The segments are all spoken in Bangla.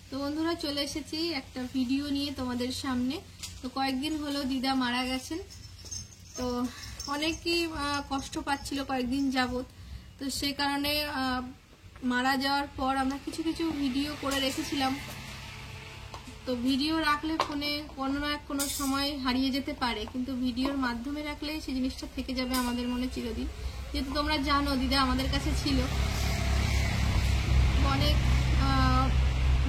তো বন্ধুরা চলে এসেছি একটা ভিডিও নিয়ে তোমাদের সামনে। তো কয়েকদিন হলো দিদা মারা গেছেন, তো অনেকেই কষ্ট পাচ্ছিল কয়েকদিন যাবত। তো সেই কারণে মারা যাওয়ার পর আমরা কিছু কিছু ভিডিও করে রেখেছিলাম। তো ভিডিও রাখলে ফোনে কোনো না কোনো সময় হারিয়ে যেতে পারে, কিন্তু ভিডিওর মাধ্যমে রাখলে সেই জিনিসটা থেকে যাবে আমাদের মনে চিরদিন। যেহেতু তোমরা জানো দিদা আমাদের কাছে ছিল, অনেক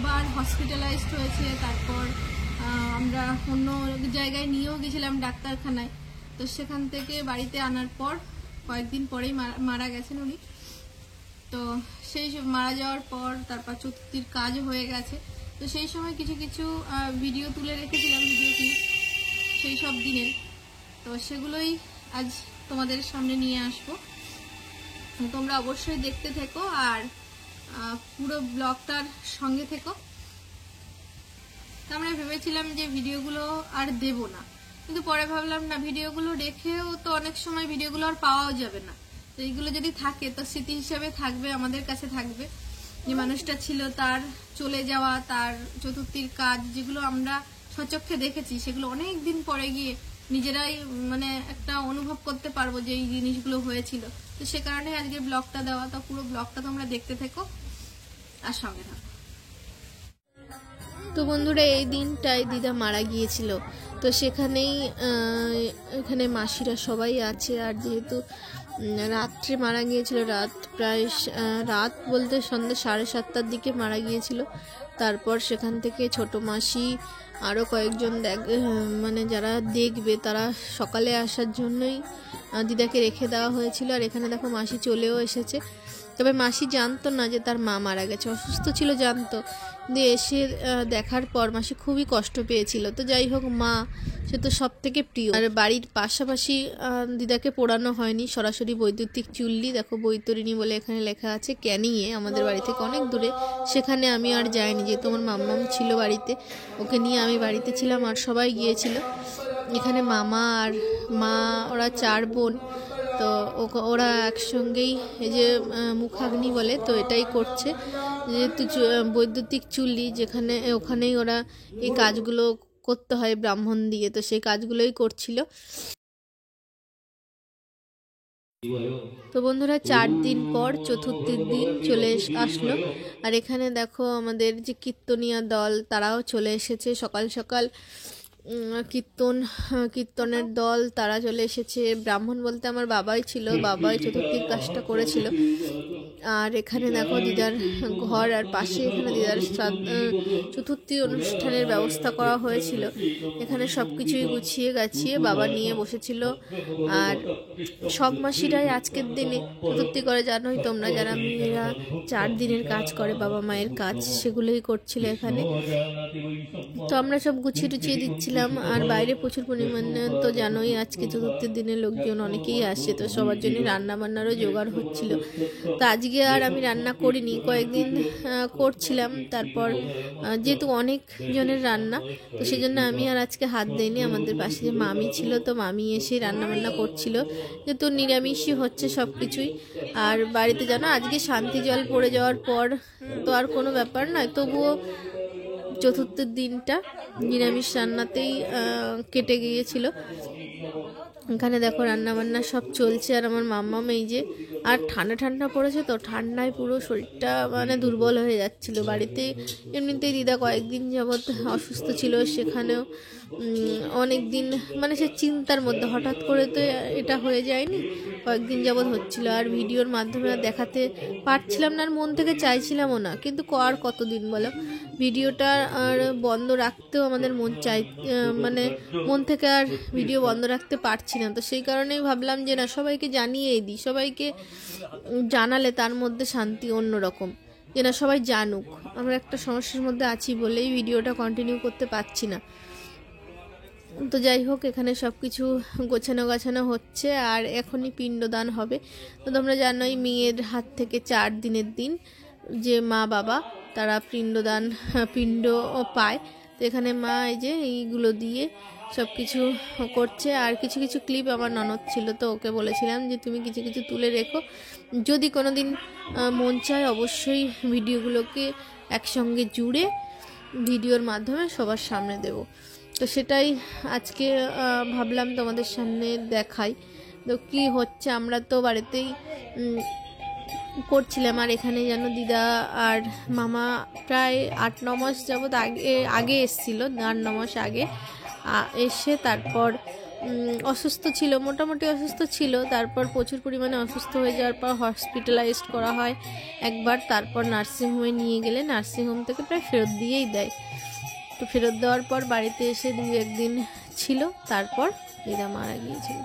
বার হসপিটালাইজড হয়েছে, তারপর আমরা অন্য জায়গায় নিয়েও গেছিলাম ডাক্তারখানায়। তো সেখান থেকে বাড়িতে আনার পর কয়েকদিন পরেই মারা গেছেন উনি। তো সেই মারা যাওয়ার পর তারপর চতুর্থীর কাজ হয়ে গেছে। তো সেই সময় কিছু কিছু ভিডিও তুলে রেখেছিলাম, ভিডিও ক্লিপ সেই সব দিনের। তো সেগুলোই আজ তোমাদের সামনে নিয়ে আসবো, তোমরা অবশ্যই দেখতে থেকো আর পুরো ব্লগটার সঙ্গে থেকো। আমরা ভেবেছিলাম যে ভিডিওগুলো আর দেব না, কিন্তু পরে ভাবলাম না, ভিডিওগুলো রেখেও তো অনেক সময় ভিডিওগুলো আর পাওয়াও যাবে না। তো এইগুলো যদি থাকে তো স্মৃতি হিসেবে থাকবে, আমাদের কাছে থাকবে যে মানুষটা ছিল, তার চলে যাওয়া, তার চতুর্থীর কাজ যেগুলো আমরা সচক্ষে দেখেছি, সেগুলো অনেক দিন পরে গিয়ে নিজেরাই মানে একটা অনুভব করতে পারবো যে এই জিনিসগুলো হয়েছিল। তো সে কারণে আজকে ব্লগটা দেওয়া। তো পুরো ব্লগটা তোমরা দেখতে থেকো আর সঙ্গে থাকো। তো বন্ধুরা, এই দিনটাই দিদা মারা গিয়েছিল, তো সেখানেই এখানে মাসিরা সবাই আছে। আর যেহেতু রাত্রে মারা গিয়েছিল, প্রায় রাত বলতে সন্ধ্যে 7:30টার দিকে মারা গিয়েছিল। তারপর সেখান থেকে ছোট মাসি আরও কয়েকজন মানে যারা দেখবে তারা সকালে আসার জন্যই দিদাকে রেখে দেওয়া হয়েছিল। আর এখানে দেখো মাসি চলেও এসেছে। তবে মাসি জানতো না যে তার মা মারা গেছে, অসুস্থ ছিল জানতো, কিন্তু এসে দেখার পর মাসি খুবই কষ্ট পেয়েছিল। তো যাই হোক, মা সে তো সব থেকে প্রিয়। আর বাড়ির পাশাপাশি দিদাকে পোড়ানো হয়নি, সরাসরি বৈদ্যুতিক চুল্লি, দেখো বৈতরণী বলে এখানে লেখা আছে, ক্যানিংয়ে, আমাদের বাড়ি থেকে অনেক দূরে। সেখানে আমি আর যাইনি, যেহেতু আমার মাম্মাম ছিল বাড়িতে, ওকে নিয়ে আমি বাড়িতে ছিলাম আর সবাই গিয়েছিল। এখানে মামা আর মা, ওরা 4 বোন, তো ওরা একসঙ্গেই এই যে মুখাগ্নি বলে, তো এটাই করছে। যেহেতু বৈদ্যুতিক চুল্লি যেখানে, ওখানেই ওরা এই কাজগুলো করতে হয় ব্রাহ্মণ দিয়ে, তো সেই কাজগুলোই করছিল। তো বন্ধুরা, 4 দিন পর চতুর্থীর দিন চলে আসলো। আর এখানে দেখো আমাদের যে কীর্তনীয় দল, তারাও চলে এসেছে সকাল সকাল। কীর্তনের দল তারা চলে এসেছে। ব্রাহ্মণ বলতে আমার বাবাই ছিল, বাবাই চতুর্থীর কাজটা করেছিল। আর এখানে দেখো দিদার ঘর, আর পাশে এখানে দিদার চতুর্থী অনুষ্ঠানের ব্যবস্থা করা হয়েছিল। এখানে সব কিছুই গুছিয়ে গাছিয়ে বাবা নিয়ে বসেছিল। আর সব মাসিরাই আজকের দিনে চতুর্থী করে, জানোই তোমরা, যারা মেয়েরা 4 দিনের কাজ করে, বাবা মায়ের কাজ, সেগুলোই করছিল এখানে। তো আমরা সব গুছিয়ে টুছিয়ে দিচ্ছিলাম। আর বাইরে প্রচুর পরিমাণে, তো জানোই আজকে চতুর্থীর দিনে লোকজন অনেকেই আসে, তো সবার জন্য রান্না বান্নারও জোগাড় হচ্ছিল। তো আজকে আর আমি রান্না করিনি, কয়েকদিন করছিলাম। তারপর যেহেতু অনেক জনের রান্না, তো সেই জন্য আমি আর আজকে হাত দিইনি। আমাদের পাশে যে মামি ছিল, তো মামি এসে রান্না বান্না করছিল, যেহেতু নিরামিষই হচ্ছে সব কিছুই। আর বাড়িতে জানো আজকে শান্তি জল পড়ে যাওয়ার পর তো আর কোনো ব্যাপার নয়, তবুও চতুর্থীর দিনটা নিরামিষ রান্নাতেই কেটে গিয়েছিল। এখানে দেখো রান্না বান্না সব চলছে। আর আমার মাম্মাম এই যে, আর ঠান্ডা পড়েছে, তো ঠান্ডায় পুরো শরীরটা মানে দুর্বল হয়ে যাচ্ছিল। বাড়িতে এমনিতেই দিদা কয়েকদিন যাবৎ অসুস্থ ছিল, সেখানেও অনেক দিন মানে সে চিন্তার মধ্যে, হঠাৎ করে তো এটা হয়ে যায়নি, কয়েকদিন যাবৎ হচ্ছিল। আর ভিডিওর মাধ্যমে আর দেখাতে পারছিলাম না, আর মন থেকে চাইছিলামও না, কিন্তু আর কতদিন বলো, ভিডিওটা আর বন্ধ রাখতেও আমাদের মানে মন থেকে আর ভিডিও বন্ধ রাখতে পারছি না। তো সেই কারণেই ভাবলাম যে না, সবাইকে জানিয়েই দিই, সবাইকে জানালে তার মধ্যে শান্তি অন্যরকম, যে না সবাই জানুক। আমরা একটা সমস্যার মধ্যে আছি বলেই ভিডিওটা কন্টিনিউ করতে পারছি না। তো যাই হোক, এখানে সব কিছু গোছানো হচ্ছে। আর এখনই পিণ্ডদান হবে। তো তোমরা জানোই মেয়ের হাত থেকে 4 দিনের দিন যে মা বাবা তারা পিণ্ড পায়। তো এখানে মা এই যে এইগুলো দিয়ে সব কিছু করছে। আর কিছু কিছু ক্লিপ আমার ননদ ছিল, তো ওকে বলেছিলাম যে তুমি কিছু কিছু তুলে রেখো, যদি কোনো দিন মন চায় অবশ্যই ভিডিওগুলোকে একসঙ্গে জুড়ে ভিডিওর মাধ্যমে সবার সামনে দেব। তো সেটাই আজকে ভাবলাম তোমাদের সামনে দেখাই। তো কী হচ্ছে, আমরা তো বাড়িতেই করছিলাম, আর এখানে যেন দিদা আর মামা প্রায় 8-9 মাস যাবৎ আগে এসেছিলো, 8-9 মাস আগে এসে তারপর অসুস্থ ছিল, মোটামুটি অসুস্থ ছিল। তারপর প্রচুর পরিমাণে অসুস্থ হয়ে যাওয়ার পর হসপিটালাইজড করা হয় একবার, তারপর নার্সিংহোমে নিয়ে গেলে নার্সিংহোম থেকে প্রায় ফেরত দিয়েই দেয়। তো ফেরত দেওয়ার পর বাড়িতে এসে 2-1 দিন ছিল, তারপর দিদা মারা গিয়েছিল।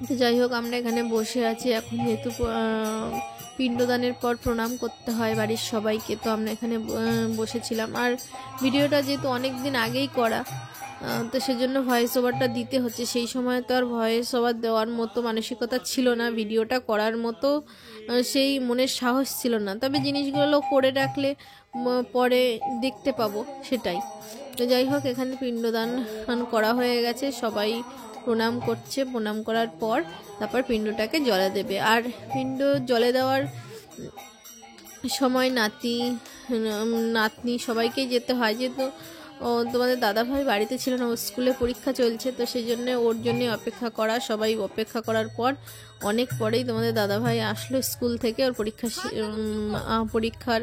তো যাই হোক, আমরা এখানে বসে আছি এখন, যেহেতু পিণ্ডদানের পর প্রণাম করতে হয় বাড়ির সবাইকে, তো আমরা এখানে বসেছিলাম। আর ভিডিওটা যেহেতু অনেক দিন আগেই করা, তো সেজন্য ভয়েস ওভারটা দিতে হচ্ছে। সেই সময় তো আর ভয়েস ওভার দেওয়ার মতো মানসিকতা ছিল না, ভিডিওটা করার মতো সেই মনের সাহস ছিল না। তবে জিনিসগুলো করে রাখলে পরে দেখতে পাবো, সেটাই। তো যাই হোক, এখানে পিণ্ডদান করা হয়ে গেছে, সবাই প্রণাম করছে। প্রণাম করার পর তারপর পিণ্ডটাকে জলে দেবে। আর পিণ্ড জলে দেওয়ার সময় নাতনি সবাইকেই যেতে হয়, যেহেতু তোমাদের দাদাভাই বাড়িতে ছিল না, ওর স্কুলে পরীক্ষা চলছে, তো সেই জন্য ওর জন্যে অপেক্ষা করা। সবাই অপেক্ষা করার পর অনেক পরেই তোমাদের দাদাভাই আসলো স্কুল থেকে, ওর পরীক্ষার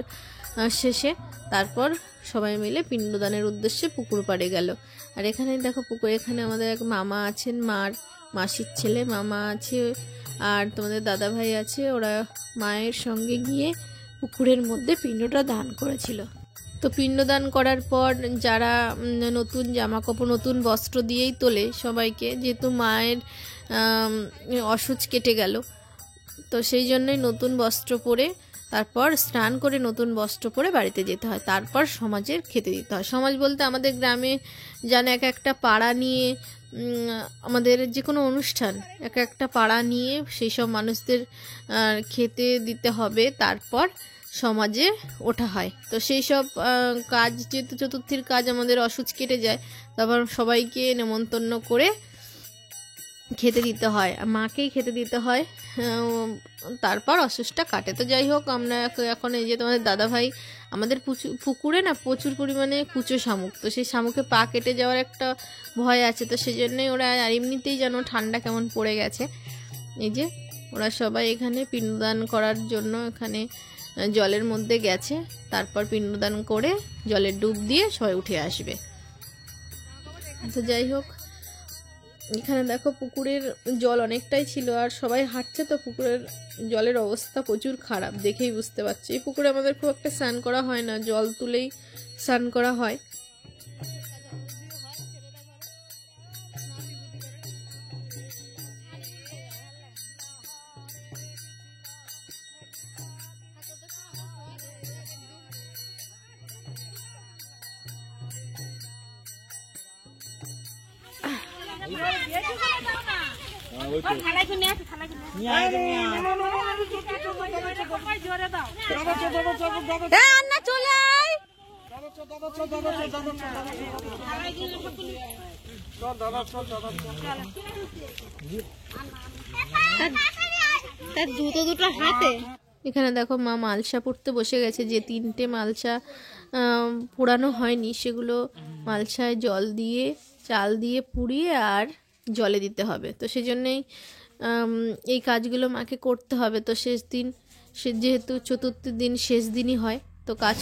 শেষে। তারপর সবাই মিলে পিণ্ডদানের উদ্দেশ্যে পুকুর পাড়ে গেল। আর এখানে দেখো পুকুর, এখানে আমাদের এক মামা আছেন, মাসির ছেলে মামা আছে, আর তোমাদের দাদাভাই আছে। ওরা মায়ের সঙ্গে গিয়ে পুকুরের মধ্যে পিণ্ডটা দান করেছিল। তো পিণ্ডদান করার পর যারা নতুন জামাকাপড়, নতুন বস্ত্র দিয়েই তোলে সবাইকে, যেহেতু মায়ের অসুচ কেটে গেল, তো সেই জন্যই নতুন বস্ত্র পরে তারপর স্নান করে নতুন বস্ত্র পরে বাড়িতে যেতে হয়। তারপর সমাজের খেতে দিতে হয়। সমাজ বলতে আমাদের গ্রামে যেন এক একটা পাড়া নিয়ে, আমাদের যে কোনো অনুষ্ঠান এক একটা পাড়া নিয়ে সেই সব মানুষদের খেতে দিতে হবে, তারপর সমাজে ওঠা হয়। তো সেই সব কাজ, যেহেতু চতুর্থীর কাজ আমাদের অসুচ কেটে যায়, তারপর সবাইকে নেমন্তন্ন করে খেতে দিতে হয়, মাকেই খেতে দিতে হয়, তারপর অসুচটা কাটে। তো যাই হোক, আমরা এখন এই যে তোমাদের দাদাভাই, আমাদের পুকুরে না প্রচুর পরিমাণে কুচো শামুক, তো সেই শামুকে পা কেটে যাওয়ার একটা ভয় আছে, তো সেই জন্যই ওরা, আর এমনিতেই যেন ঠান্ডা কেমন পড়ে গেছে, এই যে ওরা সবাই এখানে পিণ্ডদান করার জন্য এখানে জলের মধ্যে গেছে। তারপর পিণ্ডদান করে জলে ডুব দিয়ে সবাই উঠে আসবে। তো যাই হোক, এখানে দেখো পুকুরের জল অনেকটাই ছিল, আর সবাই হাঁটছে, তো পুকুরের জলের অবস্থা প্রচুর খারাপ, দেখেই বুঝতে পারছি। এই পুকুরে আমাদের খুব একটা স্নান করা হয় না, জল তুলেই স্নান করা হয়। দুটো হাতে। এখানে দেখো মা মালসা পড়তে বসে গেছে, যে 3টে মালসা পোড়ানো হয়নি, সেগুলো মালসায় জল দিয়ে চাল দিয়ে পুড়িয়ে আর জলে দিতে হবে। তো সেই জন্যেই এই কাজগুলো মাকে করতে হবে। তো শেষ দিন, যেহেতু চতুর্থীর দিন শেষ দিনই হয়, তো কাজ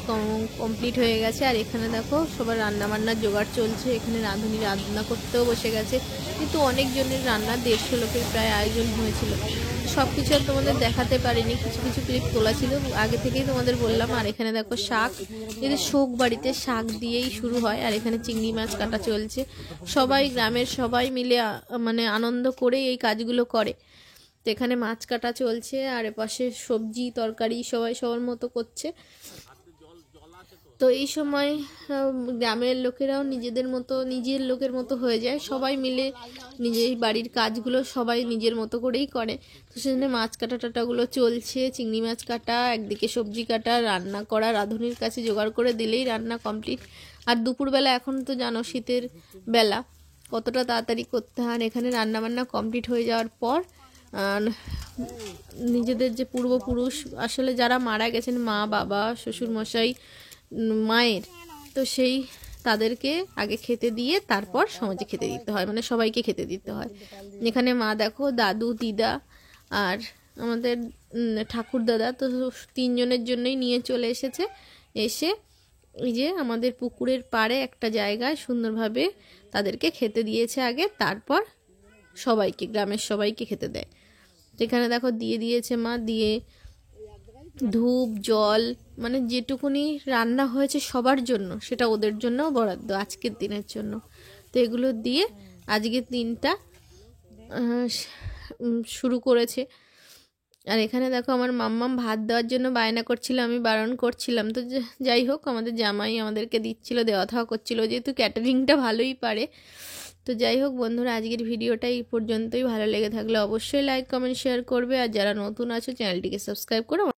কমপ্লিট হয়ে গেছে। আর এখানে দেখো সবার রান্নাবান্নার জোগাড় চলছে, এখানে রাঁধুনি রান্না করতেও বসে গেছে, কিন্তু অনেকজনের রান্না, 150 লোকের প্রায় আয়োজন হয়েছিল। সব কিছু আর তোমাদের দেখাতে পারিনি, কিছু কিছু ক্লিপ তোলা ছিল, আগে থেকেই তোমাদের বললাম। আর এখানে দেখো শাক, এদের শোক বাড়িতে শাক দিয়েই শুরু হয়। আর এখানে চিংড়ি মাছ কাটা চলছে, সবাই গ্রামের সবাই মিলে মানে আনন্দ করে এই কাজগুলো করে। তো এখানে মাছ কাটা চলছে, আর এপাশে সবজি তরকারি সবাই সবার মতো করছে। তো এই সময় গ্রামের লোকেরাও নিজেদের মতো, নিজের লোকের মতো হয়ে যায়, সবাই মিলে নিজের বাড়ির কাজগুলো সবাই নিজের মতো করেই করে। তো সেখানে মাছ কাটা টাটাগুলো চলছে, চিংড়ি মাছ কাটা, একদিকে সবজি কাটা, রান্না করা, রাঁধুনির কাছে জোগাড় করে দিলেই রান্না কমপ্লিট। আর দুপুরবেলা, এখন তো জানো শীতের বেলা কতটা তাড়াতাড়ি করতে হয়। এখানে রান্নাবান্না কমপ্লিট হয়ে যাওয়ার পর আর নিজেদের যে পূর্বপুরুষ আসলে যারা মারা গেছেন, মা বাবা শ্বশুরমশাই মায়ের, তো সেই তাদেরকে আগে খেতে দিয়ে তারপর সমাজে খেতে দিতে হয়, মানে সবাইকে খেতে দিতে হয়। এখানে মা দেখো দাদু দিদা আর আমাদের ঠাকুর দাদা, তো তিনজনের জন্যই নিয়ে চলে এসেছে। এসে এই যে আমাদের পুকুরের পাড়ে একটা জায়গায় সুন্দরভাবে তাদেরকে খেতে দিয়েছে আগে, তারপর সবাইকে, গ্রামের সবাইকে খেতে দেয়। যেখানে দেখো দিয়ে দিয়েছে মা, দিয়ে ধূপ জল, মানে যেটুকুনি রান্না হয়েছে সবার জন্য সেটা ওদের জন্যও বরাদ্দ আজকের দিনের জন্য। তো এগুলো দিয়ে আজকের দিনটা শুরু করেছে। আর এখানে দেখো আমার মাম্মাম ভাত দেওয়ার জন্য বায়না করছিল, আমি বারণ করছিলাম। তো যাই হোক, আমাদের জামাই আমাদেরকে দিচ্ছিল, দেওয়া থাওয়া করছিলো, যেহেতু ক্যাটারিংটা ভালোই পারে। তো যাই হোক বন্ধুরা, আজকের ভিডিওটা এই পর্যন্তই। ভালো লেগে থাকলে অবশ্যই লাইক কমেন্ট শেয়ার করবে, আর যারা নতুন আছো চ্যানেলটিকে সাবস্ক্রাইব করো।